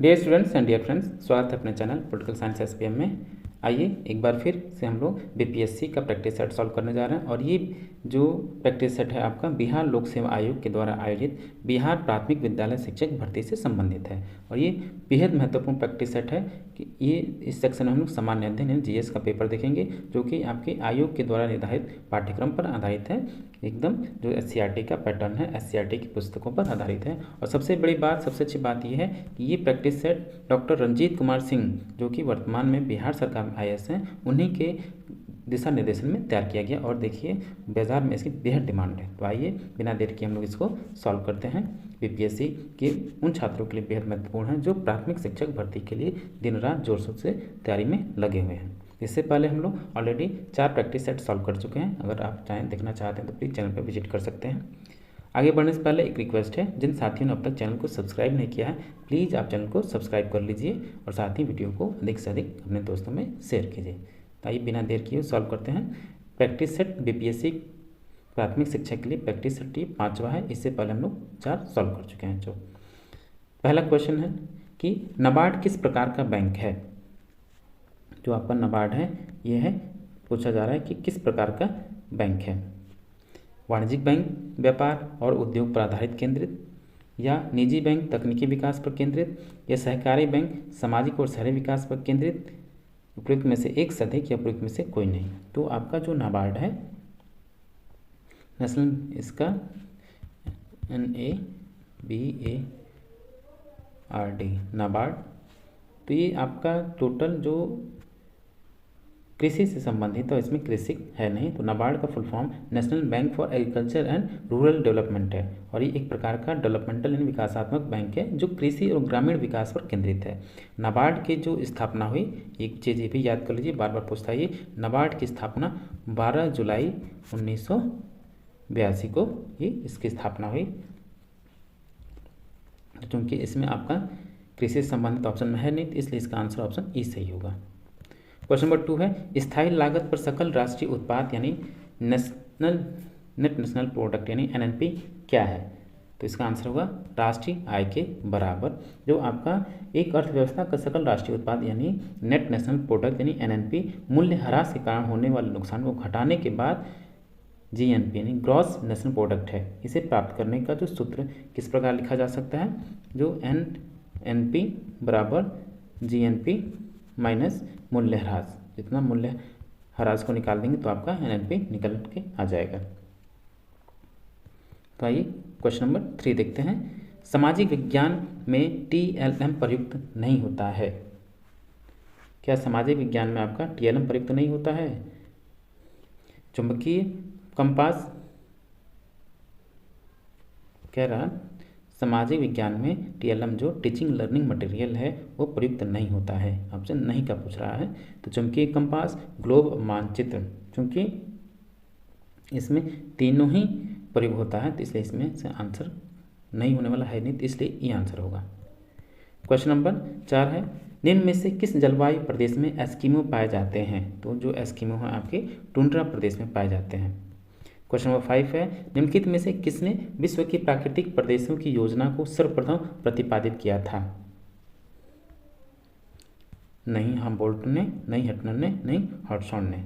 Dear students and dear friends, स्वागत है अपने चैनल पॉलिटिकल साइंस एसपीएम में। आइए एक बार फिर से हम लोग बीपीएससी का प्रैक्टिस सेट सॉल्व करने जा रहे हैं। और ये जो प्रैक्टिस सेट है आपका बिहार लोक सेवा आयोग के द्वारा आयोजित बिहार प्राथमिक विद्यालय शिक्षक भर्ती से संबंधित है। और ये बेहद महत्वपूर्ण प्रैक्टिस सेट है कि ये इस सेक्शन में हम लोग सामान्य अध्ययन यानी जीएस का पेपर देखेंगे, जो कि आपके आयोग के द्वारा निर्धारित पाठ्यक्रम पर आधारित है। एकदम जो एससीईआरटी का पैटर्न है, एससीईआरटी की पुस्तकों पर आधारित है। और सबसे बड़ी बात, सबसे अच्छी बात यह है कि ये practice set doctor Ranjit Kumar Singh, जो कि वर्तमान में बिहार सरकार में आईएएस हैं, उन्हीं के दिशा निर्देशन में तैयार किया गया। और देखिए बाजार में इसकी बेहद डिमांड है। तो आइए बिना देर के हम लोग इसको सॉल्व करते हैं। बीपीएससी के उन छात्रों के लिए बेहद महत्वपूर्ण है जो प्राथमिक शिक्षक भर्ती के लिए दिन रात जोर शोर से तैयारी में लगे हुए हैं। इससे पहले हम लोग ऑलरेडी 4 प्रैक्टिस सेट सॉल्व कर चुके हैं। अगर आप चाहें देखना चाहते हैं तो प्लीज़ चैनल पर विजिट कर सकते हैं। आगे बढ़ने से पहले एक रिक्वेस्ट है, जिन साथियों ने अब तक चैनल को सब्सक्राइब नहीं किया है प्लीज़ आप चैनल को सब्सक्राइब कर लीजिए और साथ ही वीडियो को अधिक से अधिक अपने दोस्तों में शेयर कीजिए। तो आइए बिना देर किए सॉल्व करते हैं। प्रैक्टिस सेट बीपीएससी प्राथमिक शिक्षा के लिए प्रैक्टिस सेट ये 5वां है। इससे पहले हम लोग 4 सॉल्व कर चुके हैं। जो पहला क्वेश्चन है कि नाबार्ड किस प्रकार का बैंक है। जो आपका नाबार्ड है ये है, पूछा जा रहा है कि किस प्रकार का बैंक है। वाणिज्यिक बैंक, व्यापार और उद्योग पर आधारित केंद्रित, या निजी बैंक तकनीकी विकास पर केंद्रित, या सहकारी बैंक सामाजिक और शहरी विकास पर केंद्रित, उपयुक्त में से एक से अधिक या उपयुक्त में से कोई नहीं। तो आपका जो नाबार्ड है नेशनल, इसका NABARD नाबार्ड, तो ये आपका टोटल जो कृषि से संबंधित है, इसमें कृषि है नहीं। तो नाबार्ड का full form national bank for agriculture and rural development है। और ये एक प्रकार का डेवलपमेंटल यानी विकासात्मक बैंक है जो कृषि और ग्रामीण विकास पर केंद्रित है। नाबार्ड की जो स्थापना हुई, एक चीज़ ये भी याद कर लीजिए, बार बार पूछता है ये, नाबार्ड की स्थापना 12 जुलाई 1982 को ही इसकी स्थापना हुई। क्योंकि इसमें आपका कृषि से संबंधित ऑप्शन में है नहीं, तो इसलिए इसका आंसर ऑप्शन ई सही होगा। क्वेश्चन नंबर 2 है स्थायी लागत पर सकल राष्ट्रीय उत्पाद यानी नेट नेशनल प्रोडक्ट यानी एनएनपी क्या है। तो इसका आंसर होगा राष्ट्रीय आय के बराबर। जो आपका एक अर्थव्यवस्था का सकल राष्ट्रीय उत्पाद यानी नेट नेशनल प्रोडक्ट यानी एनएनपी मूल्य ह्रास के कारण होने वाले नुकसान को घटाने के बाद जीएनपी यानी ग्रॉस नेशनल प्रोडक्ट है। इसे प्राप्त करने का जो सूत्र किस प्रकार लिखा जा सकता है, जो एनएनपी बराबर जीएनपी माइनस मूल्य ह्रास। जितना मूल्य ह्रास को निकाल देंगे तो आपका एनएनपी निकल के आ जाएगा। तो आइए क्वेश्चन नंबर 3 देखते हैं। सामाजिक विज्ञान में टीएलएम प्रयुक्त नहीं होता है। क्या सामाजिक विज्ञान में आपका टीएलएम प्रयुक्त नहीं होता है। चुंबकीय कंपास कह रहा सामाजिक विज्ञान में टीएलएम जो टीचिंग लर्निंग मटेरियल है वो प्रयुक्त नहीं होता है। ऑप्शन नहीं का पूछ रहा है। तो चुंबकीय कंपास, ग्लोब मानचित्र, चूंकि इसमें तीनों ही प्रयोग होता है तो इसलिए इसमें से आंसर नहीं होने वाला है नहीं, तो इसलिए ये आंसर होगा। क्वेश्चन नंबर 4 है निम्न में से किस जलवायु प्रदेश में एस्किमो पाए जाते हैं। तो जो एस्किमो है आपके टुंड्रा प्रदेश में पाए जाते हैं। क्वेश्चन नंबर 5 है निम्नलिखित में से किसने विश्व की प्राकृतिक प्रदेशों की योजना को सर्वप्रथम प्रतिपादित किया था। नहीं हम्बोल्ट ने, नहीं हटनर ने, नहीं हॉटसन ने।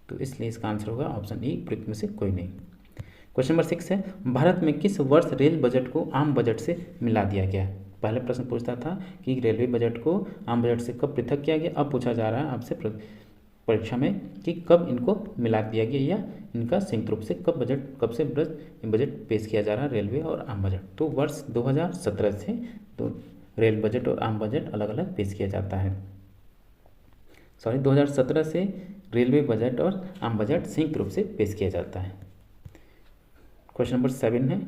तो इसलिए इसका आंसर होगा ऑप्शन ई, उपयुक्त में से कोई नहीं। क्वेश्चन नंबर 6 है भारत में किस वर्ष रेल बजट को आम बजट से मिला दिया गया। पहले प्रश्न पूछता था कि रेलवे बजट को आम बजट से कब पृथक किया गया। अब पूछा जा रहा है आपसे परीक्षा में कि कब इनको मिला दिया गया या इनका संयुक्त रूप से कब से बजट पेश किया जा रहा है, रेलवे और आम बजट। तो वर्ष 2017 से तो रेल बजट और आम बजट अलग अलग पेश किया जाता है। 2017 से रेलवे बजट और आम बजट संयुक्त रूप से पेश किया जाता है। क्वेश्चन नंबर 7 है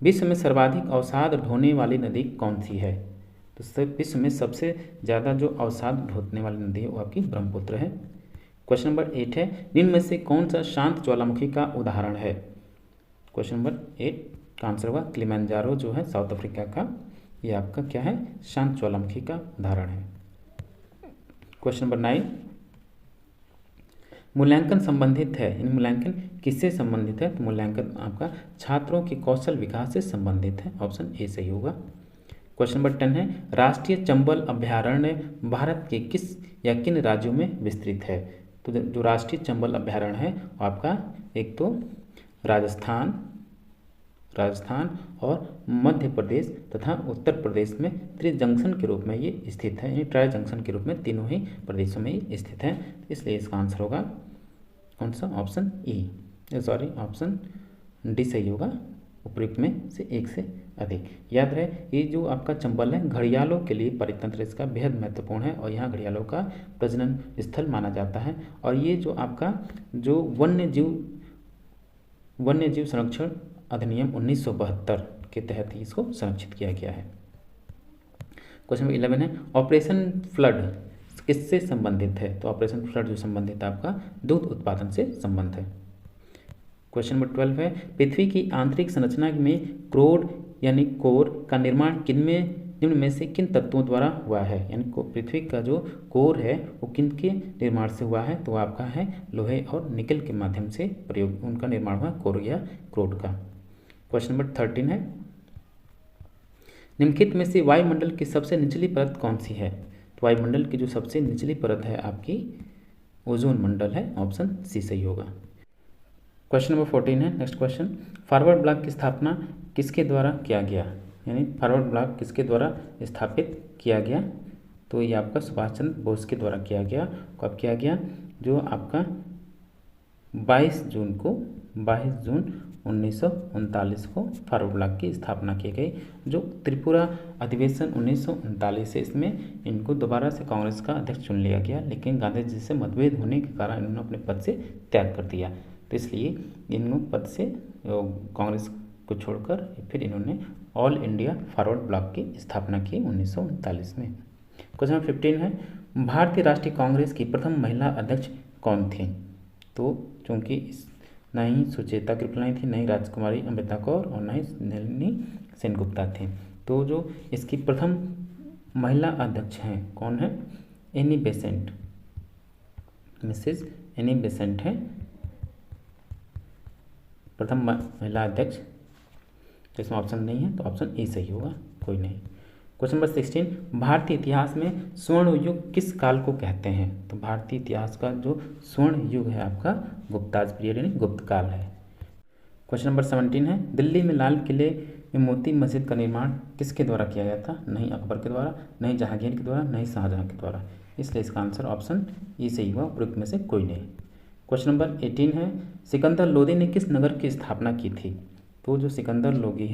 विश्व में सर्वाधिक अवसाद ढोने वाली नदी कौन सी है। तो विश्व में सबसे ज़्यादा जो अवसाद ढोने वाली नदी है वो आपकी ब्रह्मपुत्र है। क्वेश्चन नंबर 8 है निम्न में से कौन सा शांत ज्वालामुखी का उदाहरण है। क्वेश्चन नंबर 8 का आंसर होगा किलिमंजारो, जो है साउथ अफ्रीका का, ये आपका क्या है, शांत ज्वालामुखी का उदाहरण है। क्वेश्चन नंबर 9 मूल्यांकन संबंधित है, इन मूल्यांकन किससे संबंधित है। तो मूल्यांकन आपका छात्रों के कौशल विकास से संबंधित है। ऑप्शन ए सही होगा। क्वेश्चन नंबर 10 है, राष्ट्रीय चंबल अभयारण्य भारत के किस या किन राज्यों में विस्तृत है? तो जो राष्ट्रीय चंबल अभयारण्य है वो आपका एक तो राजस्थान और मध्य प्रदेश तथा उत्तर प्रदेश में त्रिजंक्शन के रूप में ये स्थित है, यानी ट्राई जंक्शन के रूप में तीनों ही प्रदेशों में ये स्थित है। इसलिए इसका आंसर होगा कौन सा? ऑप्शन ऑप्शन डी सही होगा, उपयुक्त में से एक से अधिक। याद रहे ये जो आपका चंबल है घड़ियालों के लिए परितंत्र इसका बेहद महत्वपूर्ण है और यहाँ घड़ियालों का प्रजनन स्थल माना जाता है। और ये जो आपका जो वन्य जीव संरक्षण अधिनियम 1972 के तहत ही इसको संरक्षित किया गया है। क्वेश्चन नंबर 11 है, ऑपरेशन फ्लड किससे संबंधित है? तो ऑपरेशन फ्लड जो संबंधित है आपका दूध उत्पादन से संबंध है। क्वेश्चन नंबर 12 है, पृथ्वी की आंतरिक संरचना में क्रोड यानी कोर का निर्माण निम्न में से किन तत्वों द्वारा हुआ है? यानी पृथ्वी का जो कोर है वो किन के निर्माण से हुआ है? तो आपका है लोहे और निकल के माध्यम से प्रयोग उनका निर्माण हुआ कोर या क्रोड का। क्वेश्चन नंबर 13 है, निम्नलिखित में से वायुमंडल की सबसे निचली परत कौन सी है? तो वायुमंडल की जो सबसे निचली परत है आपकी ओजोन मंडल है, ऑप्शन सी सही होगा। क्वेश्चन नंबर 14 है, नेक्स्ट क्वेश्चन, फॉरवर्ड ब्लॉक की स्थापना किसके द्वारा किया गया? यानी फॉरवर्ड ब्लॉक किसके द्वारा स्थापित किया गया? तो ये आपका सुभाष चंद्र बोस के द्वारा किया गया। कब किया गया? जो आपका 22 जून 1939 को फॉरवर्ड ब्लॉक की स्थापना की गई। जो त्रिपुरा अधिवेशन 1939 है इसमें इनको दोबारा से कांग्रेस का अध्यक्ष चुन लिया गया, लेकिन गांधी जी से मतभेद होने के कारण इन्होंने अपने पद से त्याग कर दिया। तो इसलिए इन पद से कांग्रेस को छोड़कर फिर इन्होंने ऑल इंडिया फॉरवर्ड ब्लॉक की स्थापना की 1939 में। क्वेश्चन नंबर 15 है, भारतीय राष्ट्रीय कांग्रेस की प्रथम महिला अध्यक्ष कौन थी? तो चूँकि न ही सुचेता कृपलानी थी, न ही राजकुमारी अमृता कौर और न ही नलिनी सेनगुप्ता थी। तो जो इसकी प्रथम महिला अध्यक्ष हैं कौन है? Annie Besant, missus Annie Besant है प्रथम महिला अध्यक्ष। तो इसमें ऑप्शन नहीं है तो ऑप्शन ए सही होगा, कोई नहीं। क्वेश्चन नंबर 16, भारतीय इतिहास में स्वर्ण युग किस काल को कहते हैं? तो भारतीय इतिहास का जो स्वर्ण युग है आपका गुप्ताज पीरियड यानी गुप्त काल है। क्वेश्चन नंबर 17 है, दिल्ली में लाल किले में मोती मस्जिद का निर्माण किसके द्वारा किया गया था? नहीं अकबर के द्वारा, नहीं जहांगीर के द्वारा, नहीं शाहजहां के द्वारा। इसलिए इसका आंसर ऑप्शन ई सही हुआ, उपयुक्त में से कोई नहीं। क्वेश्चन नंबर 18 है, सिकंदर लोदी ने किस नगर की स्थापना की थी? तो जो सिकंदर लोदी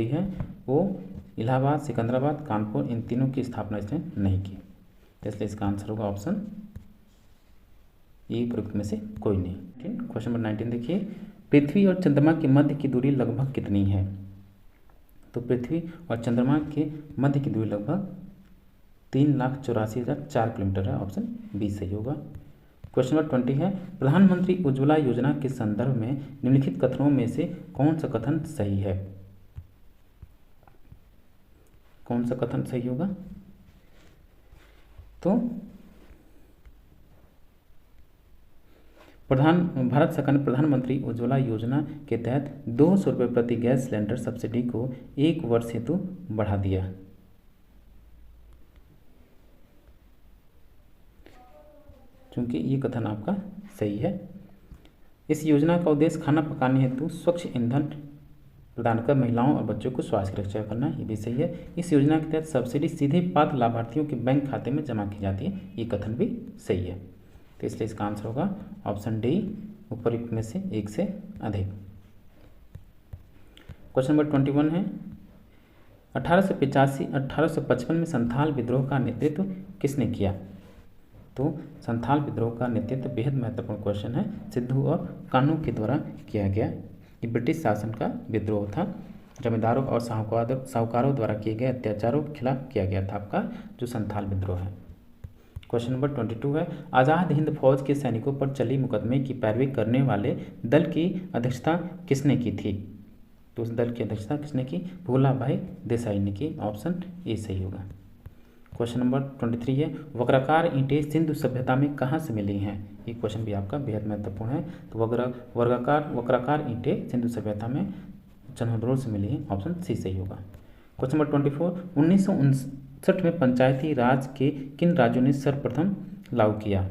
है वो इलाहाबाद, सिकंदराबाद, कानपुर इन तीनों की स्थापना इसने नहीं की। इसलिए इसका आंसर होगा ऑप्शन ए, उपयुक्त में से कोई नहीं। क्वेश्चन नंबर 19 देखिए, पृथ्वी और चंद्रमा के मध्य की दूरी लगभग कितनी है? तो पृथ्वी और चंद्रमा के मध्य की दूरी लगभग 3,84,004 किलोमीटर है, ऑप्शन बी सही होगा। क्वेश्चन नंबर 20 है, प्रधानमंत्री उज्ज्वला योजना के संदर्भ में निम्नलिखित कथनों में से कौन सा कथन सही है? कौन सा कथन सही होगा? तो भारत सरकार ने प्रधानमंत्री उज्ज्वला योजना के तहत 200 रुपये प्रति गैस सिलेंडर सब्सिडी को 1 वर्ष हेतु बढ़ा दिया। क्योंकि ये कथन आपका सही है। इस योजना का उद्देश्य खाना पकाने हेतु स्वच्छ ईंधन प्रदान कर महिलाओं और बच्चों को स्वास्थ्य की रक्षा करना, ये भी सही है। इस योजना के तहत सब्सिडी सीधे पात्र लाभार्थियों के बैंक खाते में जमा की जाती है, ये कथन भी सही है। तो इसलिए इसका आंसर होगा ऑप्शन डी, उपयुक्त में से एक से अधिक। क्वेश्चन नंबर 21 है, 1855 में संथाल विद्रोह का नेतृत्व किसने किया? तो संथाल विद्रोह का नेतृत्व बेहद महत्वपूर्ण क्वेश्चन है, सिद्धू और कान्हू के द्वारा किया गया। ये ब्रिटिश शासन का विद्रोह था, जमींदारों और साहूकारों द्वारा किए गए अत्याचारों के खिलाफ किया गया था आपका जो संथाल विद्रोह है। क्वेश्चन नंबर 22 है, आज़ाद हिंद फौज के सैनिकों पर चली मुकदमे की पैरवी करने वाले दल की अध्यक्षता किसने की थी? तो उस दल की अध्यक्षता किसने की? भोला भाई देसाई ने की, ऑप्शन ए सही होगा। क्वेश्चन नंबर 23 है, वक्राकार ईंटें सिंधु सभ्यता में कहाँ से मिली हैं? ये क्वेश्चन भी आपका बेहद महत्वपूर्ण है। तो वक्राकार ईंटें सिंधु सभ्यता में चंद्रद्रोण से मिली हैं, ऑप्शन सी सही होगा। क्वेश्चन नंबर 24, 1959 में पंचायती राज के किन राज्यों ने सर्वप्रथम लागू किया?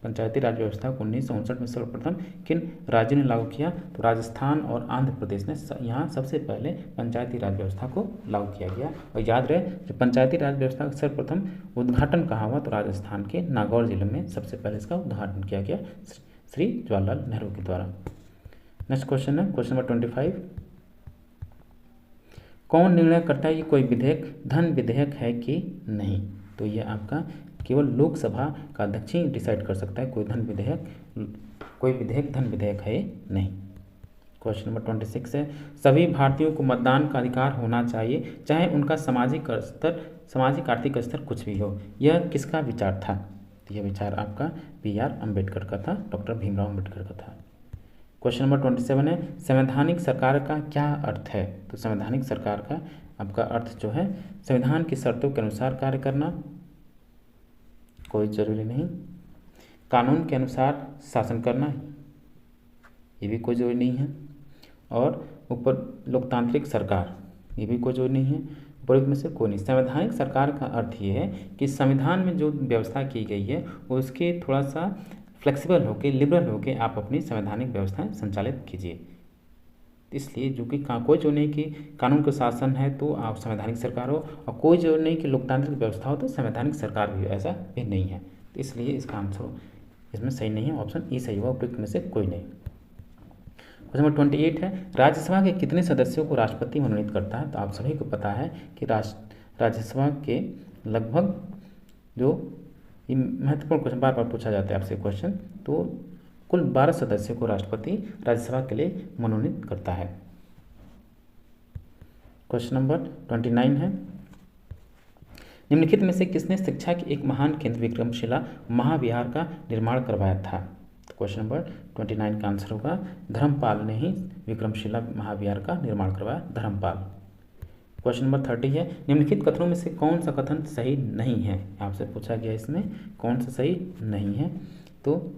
पंचायती राज व्यवस्था को 1959 में सर्वप्रथम किन राज्यों ने लागू किया? तो राजस्थान और आंध्र प्रदेश ने यहाँ सबसे पहले पंचायती राज व्यवस्था को लागू किया गया। और याद रहे, जो पंचायती राज व्यवस्था का सर्वप्रथम उद्घाटन कहाँ हुआ? तो राजस्थान के नागौर जिले में सबसे पहले इसका उद्घाटन किया गया श्री जवाहरलाल नेहरू के द्वारा। नेक्स्ट क्वेश्चन है क्वेश्चन नंबर 25, कौन निर्णय करता है कि कोई विधेयक धन विधेयक है कि नहीं? तो ये आपका केवल लोकसभा का अध्यक्ष ही डिसाइड कर सकता है कोई विधेयक धन विधेयक है नहीं। क्वेश्चन नंबर 26 है, सभी भारतीयों को मतदान का अधिकार होना चाहिए, चाहे उनका सामाजिक आर्थिक स्तर कुछ भी हो। यह किसका विचार था? तो यह विचार आपका BR अम्बेडकर का था, डॉक्टर भीमराव अम्बेडकर का था। क्वेश्चन नंबर 27 है, संवैधानिक सरकार का क्या अर्थ है? तो संवैधानिक सरकार का आपका अर्थ जो है, संविधान की शर्तों के अनुसार कार्य करना, कोई जरूरी नहीं। कानून के अनुसार शासन करना, ये भी कोई जरूरी नहीं है। और ऊपर लोकतांत्रिक सरकार, ये भी कोई जरूरी नहीं है। उपरोक्त में से कोई नहीं। संवैधानिक सरकार का अर्थ ये है कि संविधान में जो व्यवस्था की गई है उसके थोड़ा सा फ्लेक्सिबल होकर, लिबरल होकर आप अपनी संवैधानिक व्यवस्थाएं संचालित कीजिए। इसलिए जो कि कोई जो नहीं कि कानून का शासन है तो आप संवैधानिक सरकार हो, और कोई जो नहीं कि लोकतांत्रिक व्यवस्था हो तो संवैधानिक सरकार भी, ऐसा भी नहीं है। तो इसलिए इसका आंसर इसमें सही नहीं है, ऑप्शन ई सही हुआ, उपयुक्त में से कोई नहीं। क्वेश्चन नंबर 28 है, राज्यसभा के कितने सदस्यों को राष्ट्रपति मनोनीत करता है? तो आप सभी को पता है कि राज्यसभा के लगभग, जो ये महत्वपूर्ण क्वेश्चन बार बार पूछा जाता है आपसे क्वेश्चन, तो कुल 12 सदस्यों को राष्ट्रपति राज्यसभा के लिए मनोनीत करता है। क्वेश्चन नंबर 29 है, निम्नलिखित में से किसने शिक्षा के एक महान केंद्र विक्रमशिला महाविहार का निर्माण करवाया था? तो क्वेश्चन नंबर 29 का आंसर होगा धर्मपाल ने ही विक्रमशिला महाविहार का निर्माण करवाया, धर्मपाल। क्वेश्चन नंबर 30 है, निम्नलिखित कथनों में से कौन सा कथन सही नहीं है? आपसे पूछा गया इसमें कौन सा सही नहीं है। तो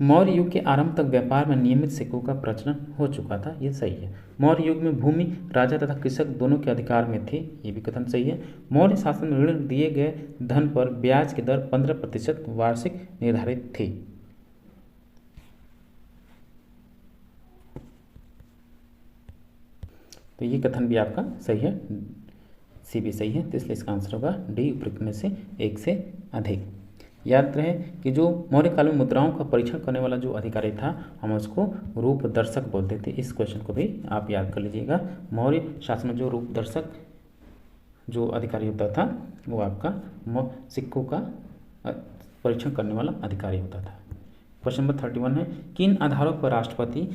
मौर्य युग के आरंभ तक व्यापार में नियमित सिक्कों का प्रचलन हो चुका था, ये सही है। मौर्य युग में भूमि राजा तथा कृषक दोनों के अधिकार में थी, ये भी कथन सही है। मौर्य शासन में ऋण दिए गए धन पर ब्याज की दर 15% वार्षिक निर्धारित थी। तो ये कथन भी आपका सही है, सी भी सही है, तो इसलिए इसका आंसर होगा डी, उपयुक्त में से एक से अधिक। याद रहे कि जो मौर्य काल में मुद्राओं का परीक्षण करने वाला जो अधिकारी था, हम उसको रूपदर्शक बोलते थे। इस क्वेश्चन को भी आप याद कर लीजिएगा। मौर्य शासन में जो रूपदर्शक जो अधिकारी होता था वो आपका सिक्कों का परीक्षण करने वाला अधिकारी होता था। क्वेश्चन नंबर 31 है, किन आधारों पर राष्ट्रपति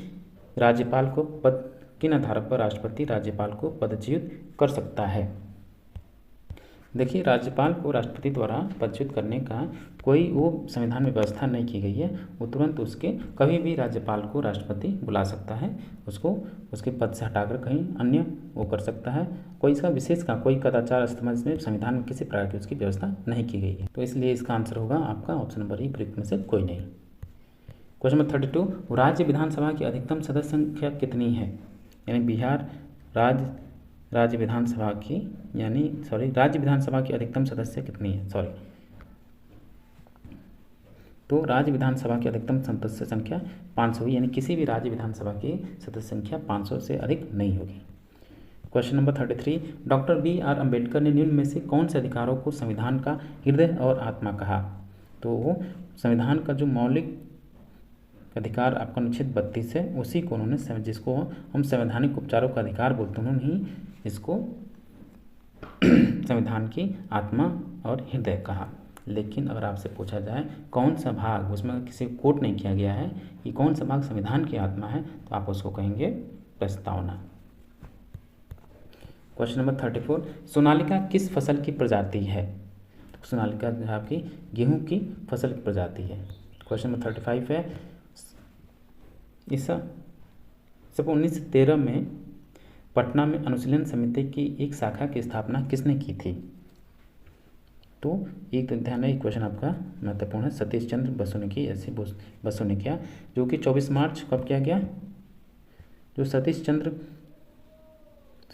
राज्यपाल को पदच्युत कर सकता है? देखिए, राज्यपाल को राष्ट्रपति द्वारा पदच्युत करने का कोई वो संविधान में व्यवस्था नहीं की गई है। वो तुरंत उसके कभी भी राज्यपाल को राष्ट्रपति बुला सकता है, उसको उसके पद से हटाकर कहीं अन्य वो कर सकता है। कोई इसका विशेष का कोई कदाचार स्तंभ में संविधान में किसी प्रकार की उसकी व्यवस्था नहीं की गई है। तो इसलिए इसका आंसर होगा आपका ऑप्शन नंबर ई, प्रयुक्त में से कोई नहीं। क्वेश्चन नंबर 32, राज्य विधानसभा की अधिकतम सदस्य संख्या कितनी है? यानी बिहार राज्य विधानसभा की अधिकतम सदस्य कितनी है? तो राज्य विधानसभा की अधिकतम सदस्य संख्या 500, यानी किसी भी राज्य विधानसभा की सदस्य संख्या 500 से अधिक नहीं होगी। Question number 33, doctor BR Ambedkar ने निम्न में से कौन से अधिकारों को संविधान का हृदय और आत्मा कहा? तो वो संविधान का जो मौलिक अधिकार आपका अनुच्छेद 32 है, उसी को उन्होंने, जिसको हम संवैधानिक उपचारों का अधिकार बोलते हैं, उन्होंने ही इसको संविधान की आत्मा और हृदय कहा। लेकिन अगर आपसे पूछा जाए कौन सा भाग, उसमें किसी को कोट नहीं किया गया है कि कौन सा भाग संविधान की आत्मा है, तो आप उसको कहेंगे प्रस्तावना। क्वेश्चन नंबर 34, सोनालिका किस फसल की प्रजाति है? तो सोनालिका जो है आपकी गेहूं की फसल की प्रजाति है। क्वेश्चन नंबर 35 है, ईसा 1913 में पटना में अनुशीलन समिति की एक शाखा की स्थापना किसने की थी? तो एक ध्यान है, क्वेश्चन आपका महत्वपूर्ण है। सतीश चंद्र बसु ने की, ऐसे बसु ने किया, जो कि 24 मार्च कब किया गया? जो सतीश चंद्र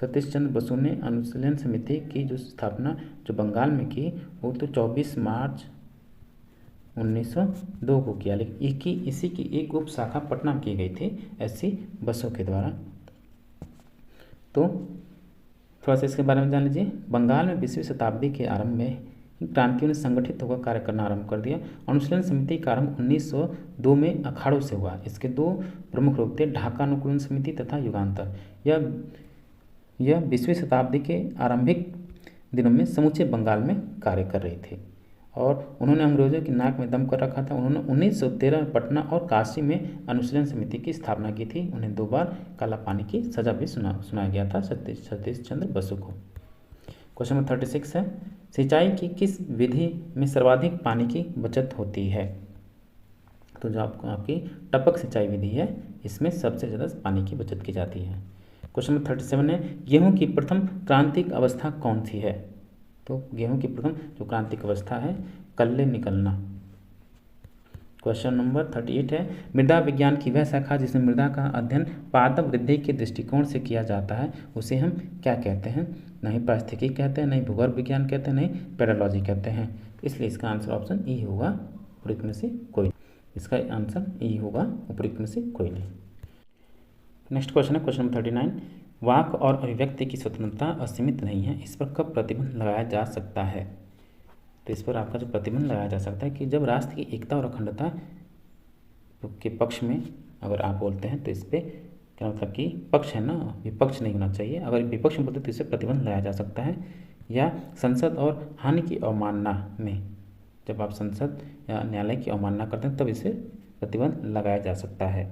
सतीश चंद्र बसु ने अनुशीलन समिति की जो स्थापना जो बंगाल में की वो तो 24 मार्च 1902 को किया, लेकिन इसी की एक उप शाखा पटना में की गई थी एससी बसु के द्वारा। तो थोड़ा सा इसके बारे में जान लीजिए। बंगाल में 20वीं शताब्दी के आरंभ में क्रांतियों ने संगठित होकर कार्य करना आरंभ कर दिया। अनुशीलन समिति का आरंभ 1902 में अखाड़ों से हुआ। इसके दो प्रमुख रूप थे, ढाका अनुकूलन समिति तथा युगांतर। यह 20वीं शताब्दी के आरंभिक दिनों में समूचे बंगाल में कार्य कर रही थी और उन्होंने अंग्रेजों की नाक में दम कर रखा था। उन्होंने 1913 में पटना और काशी में अनुशीलन समिति की स्थापना की थी। उन्हें 2 बार काला पानी की सजा भी सुनाया गया था सतीश चंद्र बसु को। क्वेश्चन नंबर 36 है, सिंचाई की किस विधि में सर्वाधिक पानी की बचत होती है? तो जो आपकी टपक सिंचाई विधि है इसमें सबसे ज़्यादा पानी की बचत की जाती है। क्वेश्चन नंबर 37 है, गेहूं की प्रथम क्रांतिक अवस्था कौन सी है? तो गेहूं की प्रथम जो क्रांतिक अवस्था है कल्ले निकलना। क्वेश्चन नंबर 38 है, मृदा विज्ञान की वह शाखा जिसमें मृदा का अध्ययन पादप वृद्धि के दृष्टिकोण से किया जाता है उसे हम क्या कहते हैं? नहीं पारिस्थितिकी कहते हैं, नहीं भूगर्भ विज्ञान कहते हैं, नहीं पेडोलॉजी कहते हैं। इसलिए इसका आंसर ऑप्शन ई होगा, उपयुक्त में से कोई। इसका आंसर ई होगा, उपयुक्त में से कोई नहीं। नेक्स्ट क्वेश्चन है क्वेश्चन नंबर 39, वाक और अभिव्यक्ति की स्वतंत्रता असीमित नहीं है, इस पर कब प्रतिबंध लगाया जा सकता है? तो इस पर आपका जो प्रतिबंध लगाया जा सकता है कि जब राष्ट्र की एकता और अखंडता के पक्ष में अगर आप बोलते हैं तो इस पर क्या मतलब कि पक्ष है ना, विपक्ष नहीं होना चाहिए। अगर विपक्ष में बोलते तो इसे प्रतिबंध लगाया जा सकता है। या संसद और हानि की अवमानना में, जब आप संसद या न्यायालय की अवमानना करते हैं तब इसे प्रतिबंध लगाया जा सकता है।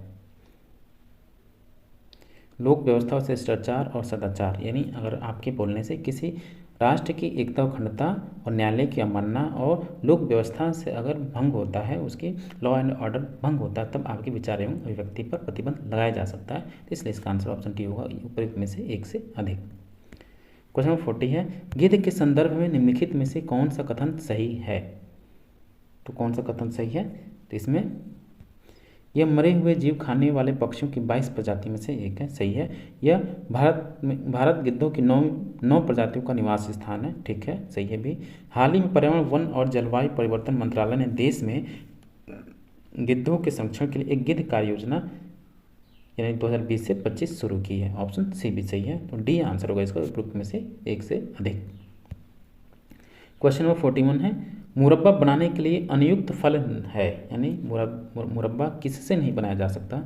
लोक व्यवस्था से शिष्टाचार और सदाचार, यानी अगर आपके बोलने से किसी राष्ट्र की एकता और अखंडता और न्यायालय की अवमानना और लोक व्यवस्था से अगर भंग होता है, उसकी लॉ एंड ऑर्डर भंग होता है, तब आपके विचार एवं अभिव्यक्ति पर प्रतिबंध लगाया जा सकता है। इसलिए इसका आंसर ऑप्शन डी होगा, उपयुक्त में से एक से अधिक। क्वेश्चन नंबर 40 है, गिद्ध के संदर्भ में निम्नलिखित में से कौन सा कथन सही है? तो कौन सा कथन सही है? तो इसमें यह मरे हुए जीव खाने वाले पक्षियों की 22 प्रजाति में से एक है, सही है। यह भारत गिद्धों की 9 प्रजातियों का निवास स्थान है, ठीक है, सही है भी। हाल ही में पर्यावरण, वन और जलवायु परिवर्तन मंत्रालय ने देश में गिद्धों के संरक्षण के लिए एक गिद्ध कार्य योजना यानी 2020 से 25 शुरू की है। ऑप्शन सी भी सही है, तो डी आंसर होगा इसका, उपयुक्त में से एक से अधिक। क्वेश्चन नंबर 41 है, मुरब्बा बनाने के लिए अनुयुक्त फल है, यानी मुरब्बा किससे नहीं बनाया जा सकता,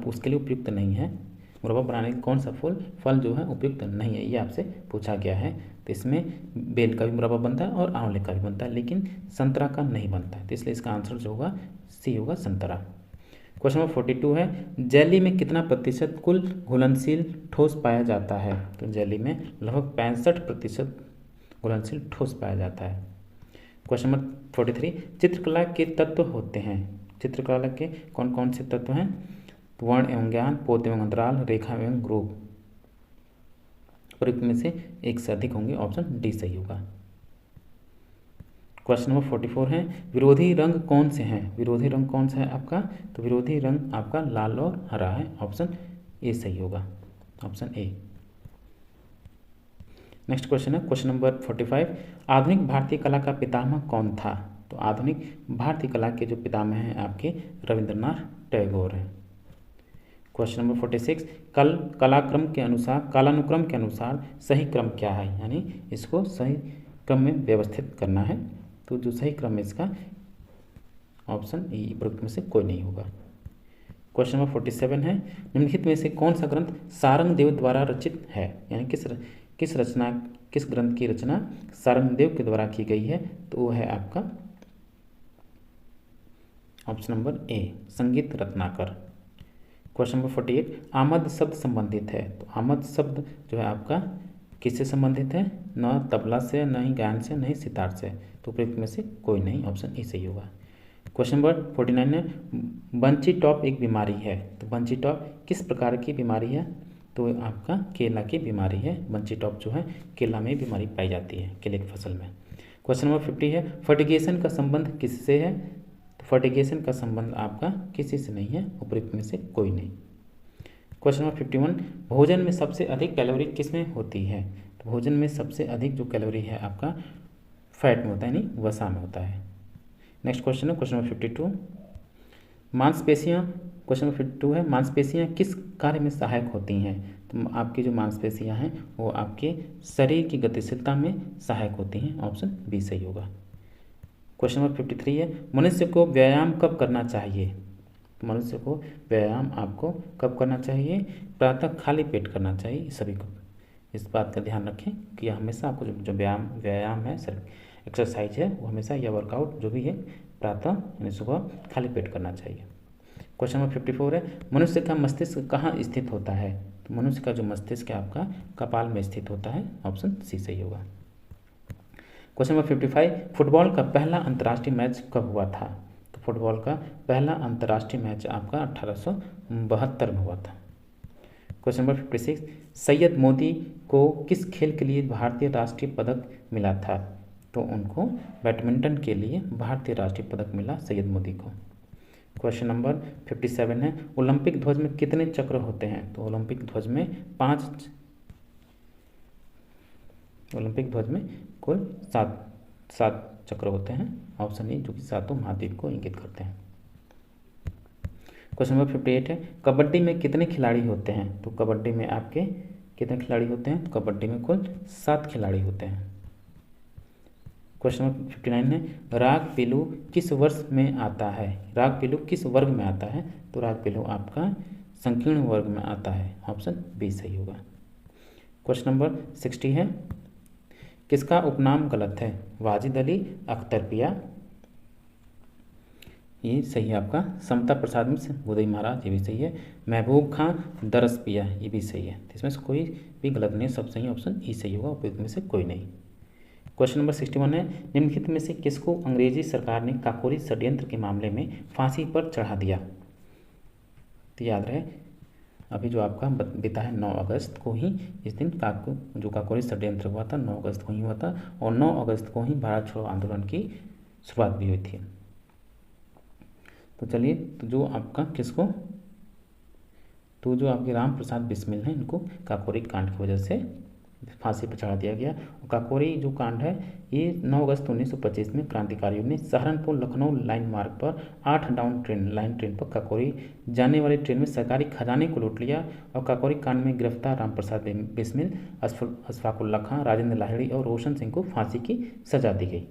उसके लिए उपयुक्त नहीं है। मुरब्बा बनाने का कौन सा फल जो है उपयुक्त नहीं है, ये आपसे पूछा गया है। तो इसमें बेल का भी मुरब्बा बनता है और आंवले का भी बनता है, लेकिन संतरा का नहीं बनता है। तो इसलिए इसका आंसर जो होगा सी होगा, संतरा। क्वेश्चन नंबर 42 है, जेली में कितना प्रतिशत कुल घुलनशील ठोस पाया जाता है? तो जेली में लगभग 65% घुलनशील ठोस पाया जाता है। क्वेश्चन नंबर 43, चित्रकला के तत्व होते हैं। चित्रकला के कौन कौन से तत्व हैं? वर्ण एवं ज्ञान, पोत एवं अंतराल, रेखा एवं ग्रुप। उपयुक्त में से एक से अधिक होंगे, ऑप्शन डी सही होगा। क्वेश्चन नंबर 44 है, विरोधी रंग कौन से हैं? विरोधी रंग कौन सा है आपका? तो विरोधी रंग आपका लाल और हरा है, ऑप्शन ए सही होगा, ऑप्शन ए। नेक्स्ट क्वेश्चन है क्वेश्चन नंबर 45, आधुनिक भारतीय कला का पितामह कौन था? तो आधुनिक भारतीय कला के जो पितामह हैं आपके रविंद्रनाथ टैगोर हैं। क्वेश्चन नंबर 46, कालानुक्रम के अनुसार सही क्रम क्या है, यानी इसको सही क्रम में व्यवस्थित करना है। तो जो सही क्रम है इसका ऑप्शन ई, उपयुक्त में से कोई नहीं होगा। क्वेश्चन नंबर 47 है, निम्नलिखित में से कौन सा ग्रंथ सारंगदेव द्वारा रचित है, यानी किस ग्रंथ की रचना सारंगदेव के द्वारा की गई है? तो वो है आपका ऑप्शन नंबर ए, संगीत रत्नाकर। क्वेश्चन नंबर 48, आमद शब्द संबंधित है। तो आमद शब्द जो है आपका किससे संबंधित है? न तबला से, न ही गायन से, न ही सितार से। तो उपयुक्त में से कोई नहीं, ऑप्शन ए सही होगा। क्वेश्चन नंबर 49 है, बंची टॉप एक बीमारी है। तो बंची टॉप किस प्रकार की बीमारी है? तो आपका केला की बीमारी है। बंची टॉप जो है केला में बीमारी पाई जाती है, केले की फसल में। क्वेश्चन नंबर 50 है, फर्टिगेशन का संबंध किससे है? तो फर्टिगेशन का संबंध आपका किसी से नहीं है, उपयुक्त में से कोई नहीं। क्वेश्चन नंबर 51, भोजन में सबसे अधिक कैलोरी किस में होती है? तो भोजन में सबसे अधिक जो कैलोरी है आपका फैट में होता है, यानी वसा में होता है। नेक्स्ट क्वेश्चन है क्वेश्चन नंबर 52, मांसपेशियाँ, क्वेश्चन नंबर 52 है, मांसपेशियाँ किस कार्य में सहायक होती हैं? तो आपकी जो मांसपेशियाँ हैं वो आपके शरीर की गतिशीलता में सहायक होती हैं। ऑप्शन बी सही होगा। क्वेश्चन नंबर 53 है, मनुष्य को व्यायाम कब करना चाहिए? मनुष्य को व्यायाम आपको कब करना चाहिए? प्रातः खाली पेट करना चाहिए सभी को। इस बात का ध्यान रखें कि हमेशा आपको जो व्यायाम है, सर एक्सरसाइज है, वो हमेशा या वर्कआउट जो भी है प्रातः यानी सुबह खाली पेट करना चाहिए। क्वेश्चन नंबर 54 है, मनुष्य का मस्तिष्क कहाँ स्थित होता है? तो मनुष्य का जो मस्तिष्क है आपका कपाल में स्थित होता है। ऑप्शन सी सही होगा। क्वेश्चन नंबर 55, फुटबॉल का पहला अंतर्राष्ट्रीय मैच कब हुआ था? तो फुटबॉल का पहला अंतर्राष्ट्रीय मैच आपका 1872 में हुआ था। क्वेश्चन नंबर 56, सैयद मोदी को किस खेल के लिए भारतीय राष्ट्रीय पदक मिला था? तो उनको बैडमिंटन के लिए भारतीय राष्ट्रीय पदक मिला सैयद मोदी को। क्वेश्चन नंबर 57 है, ओलंपिक ध्वज में कितने चक्र होते हैं? तो ओलंपिक ध्वज में कुल सात चक्र होते हैं। ऑप्शन ए जो कि सातों महाद्वीप को इंगित करते हैं। क्वेश्चन नंबर 58 है, कबड्डी में कितने खिलाड़ी होते हैं? तो कबड्डी में आपके कितने खिलाड़ी होते हैं? तो कबड्डी में कुल 7 खिलाड़ी होते हैं। क्वेश्चन नंबर 59 है, राग पीलू किस वर्ष में आता है? राग पीलू किस वर्ग में आता है? तो राग पीलू आपका संकीर्ण वर्ग में आता है। ऑप्शन बी सही होगा। क्वेश्चन नंबर 60 है, किसका उपनाम गलत है? वाजिद अली, अख्तर पिया, ये सही है आपका। समता प्रसाद मिश्र, उदय महाराज, ये भी सही है। महबूब खां, दरस पिया, ये भी सही है। इसमें से कोई भी गलत नहीं, सब सही। ऑप्शन ई सही होगा, उपयुक्त में से कोई नहीं। क्वेश्चन नंबर 61 है, निम्नलिखित में से किसको अंग्रेजी सरकार ने काकोरी षड्यंत्र के मामले में फांसी पर चढ़ा दिया? तो याद रहे अभी जो आपका बीता है 9 अगस्त को ही, इस दिन जो काकोरी षड्यंत्र हुआ था 9 अगस्त को ही हुआ था, और 9 अगस्त को ही भारत छोड़ो आंदोलन की शुरुआत भी हुई थी। तो चलिए, तो जो आपके राम प्रसाद बिस्मिल हैं, इनको काकोरी कांड की वजह से फांसी पर चढ़ा दिया गया। और काकोरी जो कांड है ये 9 अगस्त 1925 में क्रांतिकारियों ने सहारनपुर लखनऊ लाइन मार्ग पर 8 डाउन लाइन ट्रेन पर काकोरी जाने वाली ट्रेन में सरकारी खजाने को लूट लिया। और काकोरी कांड में गिरफ्तार राम प्रसाद बिस्मिल, अशफाकुल्ला खां, राजेंद्र लाहिड़ी और रोशन सिंह को फांसी की सजा दी गई।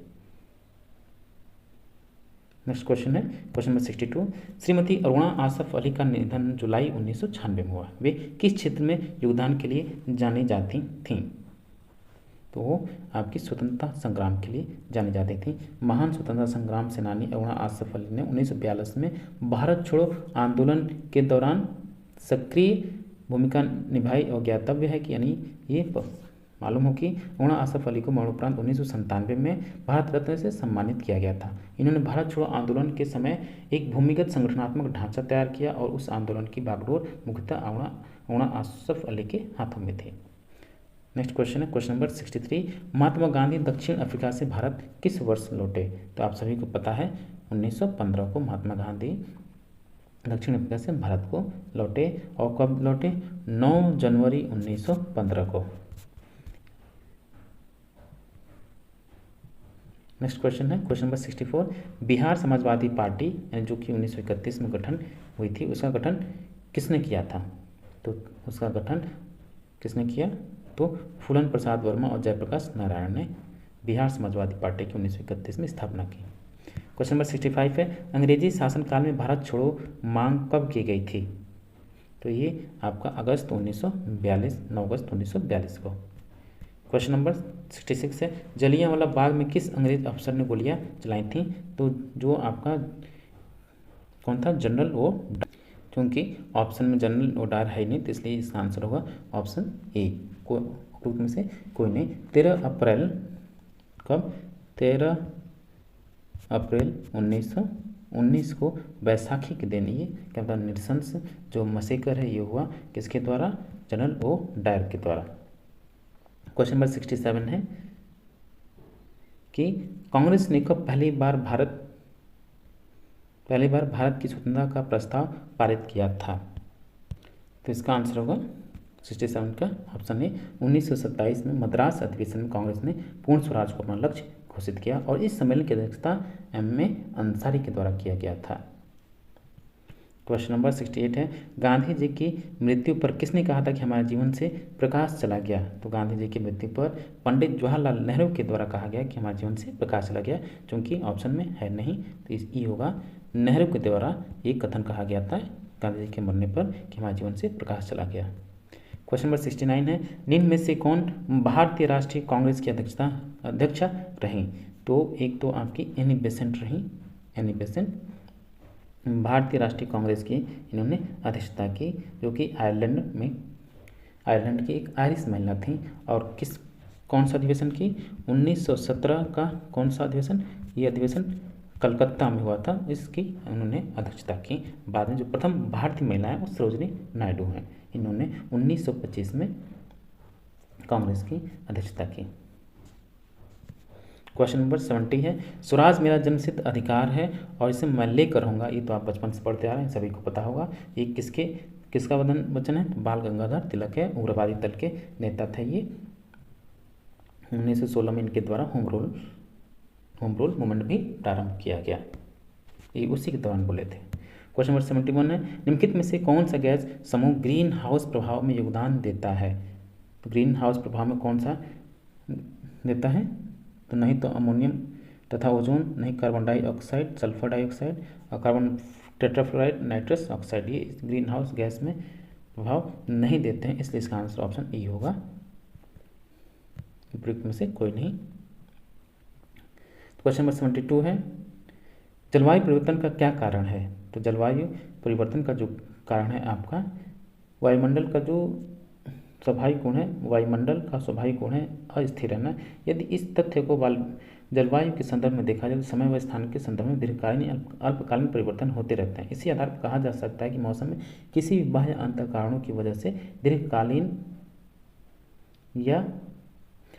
नेक्स्ट क्वेश्चन है क्वेश्चन नंबर 62, श्रीमती अरुणा आसफ अली का निधन जुलाई 1996 में हुआ। वे किस क्षेत्र में योगदान के लिए जानी जाती थीं? तो वो आपकी स्वतंत्रता संग्राम के लिए जानी जाती थी। महान स्वतंत्रता संग्राम सेनानी अरुणा आसफ अली ने 1942 में भारत छोड़ो आंदोलन के दौरान सक्रिय भूमिका निभाई। और ज्ञातव्य है कि यानी ये मालूम हो कि अरुणा आसफ अली को मरणोपरांत 1997 में भारत रत्न से सम्मानित किया गया था। इन्होंने भारत छोड़ो आंदोलन के समय एक भूमिगत संगठनात्मक ढांचा तैयार किया और उस आंदोलन की बागडोर मुख्यतः अरुणा आसफ अली के हाथों में थी। नेक्स्ट क्वेश्चन है क्वेश्चन नंबर 63, महात्मा गांधी दक्षिण अफ्रीका से भारत किस वर्ष लौटे? तो आप सभी को पता है 1915 को महात्मा गांधी दक्षिण अफ्रीका से भारत को लौटे। और कब लौटे? 9 जनवरी 1915 को। नेक्स्ट क्वेश्चन है question number 64, Bihar Samajwadi party जो कि 1931 में गठन हुई थी, उसका गठन किसने किया था? तो उसका गठन किसने किया? तो फूलन प्रसाद वर्मा और जयप्रकाश नारायण ने बिहार समाजवादी पार्टी की 1931 में स्थापना की। क्वेश्चन नंबर 65 है, अंग्रेजी शासनकाल में भारत छोड़ो मांग कब की गई थी? तो ये आपका 9 अगस्त 1942 को। क्वेश्चन नंबर 66 है, जलियांवाला बाग में किस अंग्रेज अफसर ने गोलियां चलाई थीं? तो जो आपका कौन था? जनरल ओ। क्योंकि ऑप्शन में जनरल ओडार है नहीं, तो इसलिए इसका आंसर होगा ऑप्शन ए, कोई में से कोई नहीं। 13 अप्रैल कब? 13 अप्रैल 1919 को बैसाखी के दिन ये क्या होता है? निरसंस जो मसेकर है ये हुआ किसके द्वारा? जनरल ओ डायर के द्वारा। क्वेश्चन नंबर 67 है कि कांग्रेस ने कब पहली बार भारत की स्वतंत्रता का प्रस्ताव पारित किया था? तो इसका आंसर होगा 67 का ऑप्शन ए। 1927 में मद्रास अधिवेशन में कांग्रेस ने पूर्ण स्वराज को अपना लक्ष्य घोषित किया और इस सम्मेलन की अध्यक्षता एम ए अंसारी के द्वारा किया गया था। क्वेश्चन नंबर 68 है, गांधी जी की मृत्यु पर किसने कहा था कि हमारे जीवन से प्रकाश चला गया? तो गांधी जी की मृत्यु पर पंडित जवाहरलाल नेहरू के द्वारा कहा गया कि हमारे जीवन से प्रकाश चला गया, क्योंकि ऑप्शन में है नहीं, तो इस ई होगा। नेहरू के द्वारा ये कथन कहा गया था गांधी जी के मरने पर कि हमारे जीवन से प्रकाश चला गया। क्वेश्चन नंबर 69 है, निम्न में से कौन भारतीय राष्ट्रीय कांग्रेस की अध्यक्षा रहीं? तो एक तो आपकी एनी बेसेंट रहीं। एनी बेसेंट भारतीय राष्ट्रीय कांग्रेस की इन्होंने अध्यक्षता की, जो कि आयरलैंड की एक आयरिश महिला थी। और कौन सा अधिवेशन की? 1917 का कौन सा अधिवेशन? ये अधिवेशन कलकत्ता में हुआ था, इसकी उन्होंने अध्यक्षता की। बाद में जो प्रथम भारतीय महिला है वो सरोजिनी नायडू हैं। इन्होंने 1925 में कांग्रेस की अध्यक्षता की। क्वेश्चन नंबर 70 है, स्वराज मेरा जन्मसिद्ध अधिकार है और इसे मैं लेकर रहूँगा। ये तो आप बचपन से पढ़ते आ रहे हैं, सभी को पता होगा। ये किसका वचन है? तो बाल गंगाधर तिलक है, उग्रवादी दल के नेता थे ये। 1916 में इनके द्वारा होम रूल मूवमेंट भी प्रारंभ किया गया, ये उसी के दौरान बोले थे। क्वेश्चन नंबर 71 है, निम्नलिखित में से कौन सा गैस समूह ग्रीन हाउस प्रभाव में योगदान देता है? तो ग्रीन हाउस प्रभाव में कौन सा देता है? तो नहीं तो अमोनियम तथा ओजोन, नहीं कार्बन डाइऑक्साइड, सल्फर डाइऑक्साइड और कार्बन टेट्राफ्लोराइड, नाइट्रस ऑक्साइड, ये ग्रीन हाउस गैस में प्रभाव नहीं देते हैं, इसलिए इसका आंसर ऑप्शन ई होगा। उपयुक्त में से कोई नहीं। क्वेश्चन नंबर 72 है, जलवायु परिवर्तन का क्या कारण है? तो जलवायु परिवर्तन का जो कारण है आपका वायुमंडल का जो स्वाभाविक गुण है, वायुमंडल का स्वाभाविक गुण है अस्थिर रहना। यदि इस तथ्य को जलवायु के संदर्भ में देखा जाए तो समय व स्थान के संदर्भ में दीर्घकालीन अल्पकालीन परिवर्तन होते रहते हैं। इसी आधार पर कहा जा सकता है कि मौसम में किसी भी बाह्य अंतर कारणों की वजह से दीर्घकालीन या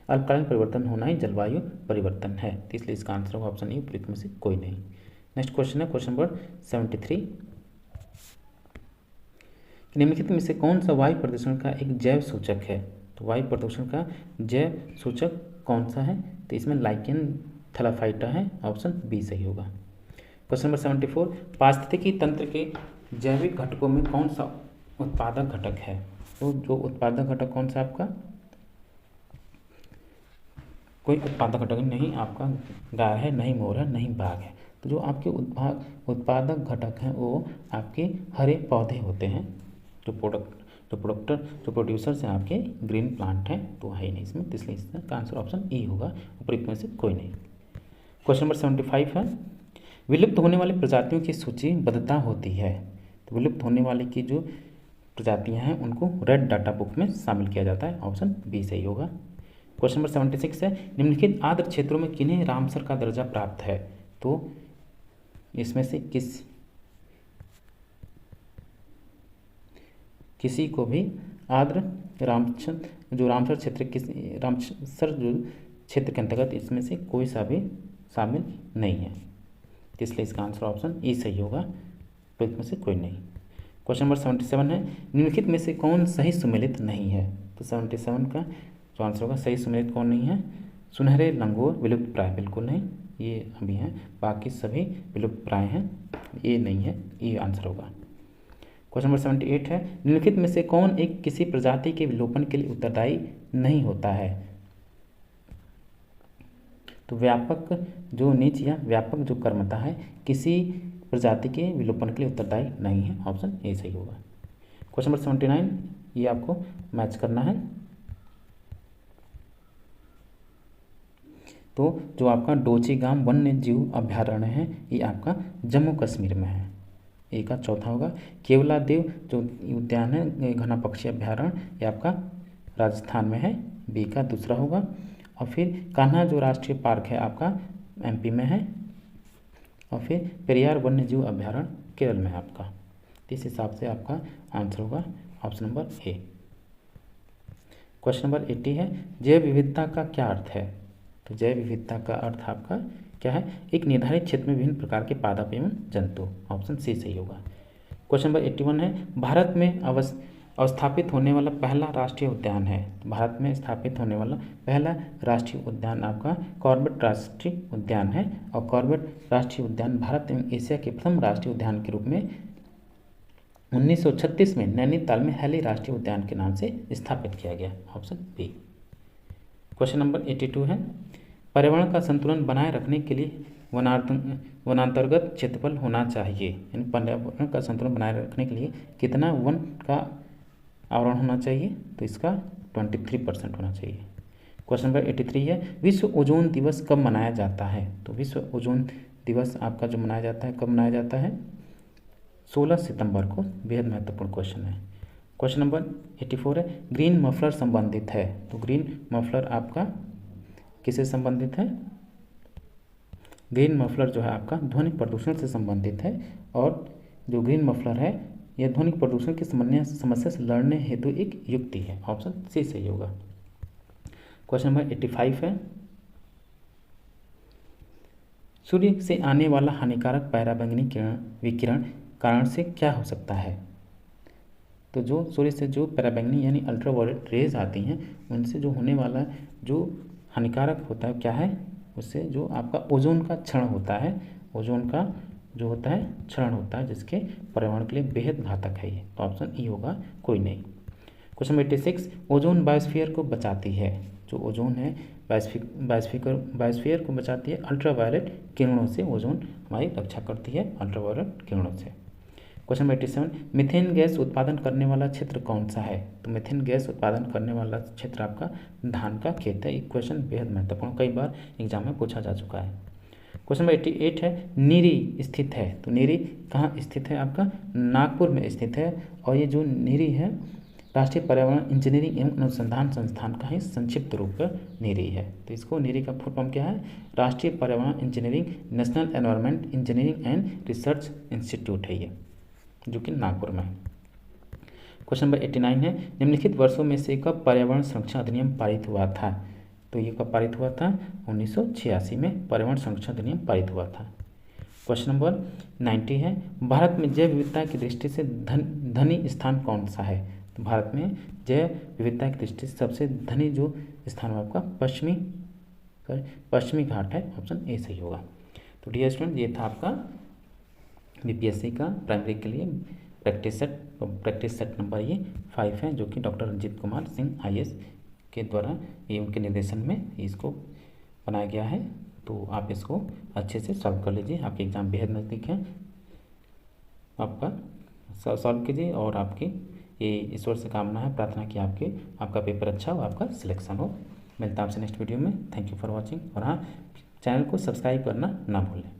अल्पकालीन परिवर्तन होना ही जलवायु परिवर्तन है, तो इसलिए इसका आंसर होगा ऑप्शन ई, उपयुक्त में से कोई नहीं। नेक्स्ट क्वेश्चन है क्वेश्चन नंबर 73, निम्नलिखित में से कौन सा वायु प्रदूषण का एक जैव सूचक है? तो वायु प्रदूषण का जैव सूचक कौन सा है? तो इसमें लाइकेन थैलाफाइटा है, ऑप्शन बी सही होगा। क्वेश्चन नंबर 74, पारिस्थितिकी तंत्र के जैविक घटकों में कौन सा उत्पादक घटक है? तो जो उत्पादक घटक कौन सा आपका? कोई उत्पादक घटक नहीं आपका गाय है, नहीं मोर है, नहीं बाघ है। तो जो आपके उत्पादक घटक हैं वो आपके हरे पौधे होते हैं, जो प्रोड्यूसर्स हैं आपके ग्रीन प्लांट हैं, तो है ही नहीं इसमें, इसलिए इसका आंसर ऑप्शन ई होगा, उपयुक्त में से कोई नहीं। क्वेश्चन नंबर 75 है, विलुप्त होने वाली प्रजातियों की सूचीबद्धता होती है। तो विलुप्त होने वाली की जो प्रजातियां हैं उनको रेड डाटा बुक में शामिल किया जाता है, ऑप्शन बी सही होगा। क्वेश्चन नंबर 76 है, निम्नलिखित आर्द्र क्षेत्रों में किन्हें रामसर का दर्जा प्राप्त है? तो इसमें से किसी को भी रामसर क्षेत्र के अंतर्गत इसमें से कोई सा भी शामिल नहीं है, इसलिए इसका आंसर ऑप्शन ई सही होगा, तो इसमें से कोई नहीं। क्वेश्चन नंबर 77 है, निम्नलिखित में से कौन सही सुमेलित नहीं है? तो 77 का जो आंसर होगा सही सुमेलित कौन नहीं है? सुनहरे लंगूर विलुप्त प्राय बिल्कुल नहीं, ये अभी हैं, बाकी सभी विलुप्त प्राय हैं, ये नहीं है, ये आंसर होगा। क्वेश्चन नंबर 78 है, निम्नलिखित में से कौन एक किसी प्रजाति के विलोपन के लिए उत्तरदायी नहीं होता है? तो व्यापक जो नीच या व्यापक जो कर्मता है किसी प्रजाति के विलोपन के लिए उत्तरदायी नहीं है, ऑप्शन ए सही होगा। क्वेश्चन नंबर 79, ये आपको मैच करना है। तो जो आपका डोचीगाम वन्य जीव अभ्यारण्य है ये आपका जम्मू कश्मीर में है, ए का चौथा होगा। केवलादेव जो उद्यान है घना पक्षी अभ्यारण्य ये आपका राजस्थान में है, बी का दूसरा होगा। और फिर कान्हा जो राष्ट्रीय पार्क है आपका एमपी में है, और फिर पेरियार वन्य जीव अभ्यारण्य केरल में है आपका, इस हिसाब से आपका आंसर होगा option number A. Question number 80 है, जैव विविधता का क्या अर्थ है? तो जैव विविधता का अर्थ आपका क्या है? एक निर्धारित क्षेत्र में विभिन्न प्रकार के पादप एवं जंतु, ऑप्शन सी सही होगा। क्वेश्चन नंबर 81 है, भारत में और स्थापित होने वाला पहला राष्ट्रीय उद्यान है। भारत में स्थापित होने वाला पहला राष्ट्रीय उद्यान आपका कॉर्बेट राष्ट्रीय उद्यान है। और कॉर्बेट राष्ट्रीय उद्यान भारत एवं एशिया के प्रथम राष्ट्रीय उद्यान के रूप में 1936 में नैनीताल में हैली राष्ट्रीय उद्यान के नाम से स्थापित किया गया। Option B. क्वेश्चन नंबर 82 है, पर्यावरण का संतुलन बनाए रखने के लिए वनांतर्गत क्षेत्रफल होना चाहिए। यानी पर्यावरण का संतुलन बनाए रखने के लिए कितना वन का आवरण होना चाहिए? तो इसका 23% होना चाहिए। क्वेश्चन नंबर 83 है, विश्व ओजोन दिवस कब मनाया जाता है? तो विश्व ओजोन दिवस आपका जो मनाया जाता है, कब मनाया जाता है? 16 सितंबर को। बेहद महत्वपूर्ण क्वेश्चन है। क्वेश्चन नंबर 84 है, ग्रीन मफलर संबंधित है। तो ग्रीन मफलर आपका किससे संबंधित है? ग्रीन मफलर जो है आपका ध्वनि प्रदूषण से संबंधित है। और जो ग्रीन मफलर है यह ध्वनि प्रदूषण की समस्या से लड़ने हेतु एक युक्ति है। ऑप्शन सी सही होगा। क्वेश्चन नंबर 85 है, सूर्य से आने वाला हानिकारक पराबैंगनी विकिरण कारण से क्या हो सकता है? तो जो सूर्य से जो पराबैंगनी यानी अल्ट्रावायलेट रेज आती हैं उनसे जो होने वाला जो हानिकारक होता है क्या है? उससे जो आपका ओजोन का क्षरण होता है, ओजोन का जो होता है क्षरण होता है, जिसके पर्यावरण के लिए बेहद घातक है ये। तो ऑप्शन ई होगा, कोई नहीं। क्वेश्चन 86, ओजोन बायोस्फीयर को बचाती है। जो ओजोन है बायोस्फीयर को बचाती है अल्ट्रावायलेट किरणों से। ओजोन हमारी रक्षा करती है अल्ट्रावायलेट किरणों से। क्वेश्चन नंबर 87, मीथेन गैस उत्पादन करने वाला क्षेत्र कौन सा है? तो मीथेन गैस उत्पादन करने वाला क्षेत्र आपका धान का खेत है। एक क्वेश्चन बेहद महत्वपूर्ण, कई बार एग्जाम में पूछा जा चुका है। क्वेश्चन नंबर 88 है, नीरी स्थित है। तो नीरी कहाँ स्थित है? आपका नागपुर में स्थित है। और ये जो नीरी है राष्ट्रीय पर्यावरण इंजीनियरिंग एवं अनुसंधान संस्थान का ही संक्षिप्त रूप नीरी है। तो इसको नीरी का फुल फॉर्म क्या है? राष्ट्रीय पर्यावरण engineering national environment engineering and research institute है ये, जो कि नागपुर में है। क्वेश्चन नंबर 89 है, निम्नलिखित वर्षों में से कब पर्यावरण संरक्षण अधिनियम पारित हुआ था? तो ये कब पारित हुआ था? 1986 में पर्यावरण संरक्षण अधिनियम पारित हुआ था। क्वेश्चन नंबर 90 है, भारत में जैव विविधता की दृष्टि से धनी स्थान कौन सा है? तो भारत में जैव विविधता की दृष्टि से सबसे धनी जो स्थान है आपका पश्चिमी घाट है। ऑप्शन ए सही होगा। तो डियर स्टूडेंट, ये था आपका बीपीएससी का प्राइमरी के लिए प्रैक्टिस सेट नंबर ये 5 है, जो कि डॉक्टर रंजीत कुमार सिंह IAS के द्वारा ये उनके निर्देशन में इसको बनाया गया है। तो आप इसको अच्छे से सॉल्व कर लीजिए। आपके एग्ज़ाम बेहद नज़दीक है, आपका सॉल्व कीजिए। और आपकी ये ईश्वर से कामना है, प्रार्थना कि आपका पेपर अच्छा हो, आपका सिलेक्शन हो। मिलता है आपसे नेक्स्ट वीडियो में। Thank you for watching. और हाँ, चैनल को सब्सक्राइब करना ना भूलें।